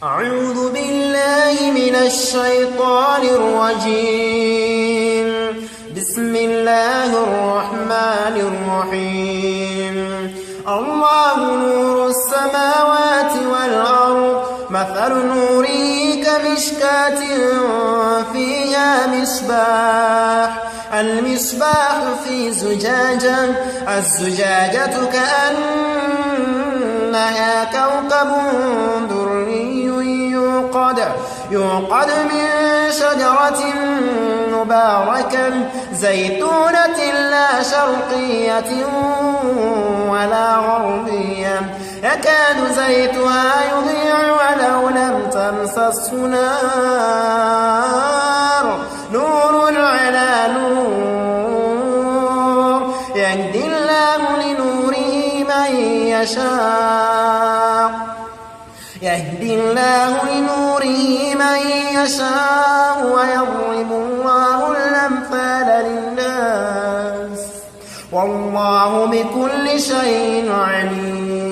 أعوذ بالله من الشيطان الرجيم. بسم الله الرحمن الرحيم. الله نور السماوات والأرض، مثل نوره كمشكاة فيها مصباح، المصباح في زجاجة، الزجاجة كأنها كوكب دري يوقد من شجرة مباركة زيتونة لا شرقية ولا غربية، يكاد زيتها يضيء ولو لم تمسسه نار، نور على نور، يهدي الله لنوره من يشاء ويضرب الله الأمثال للناس، والله بكل شيء عليم.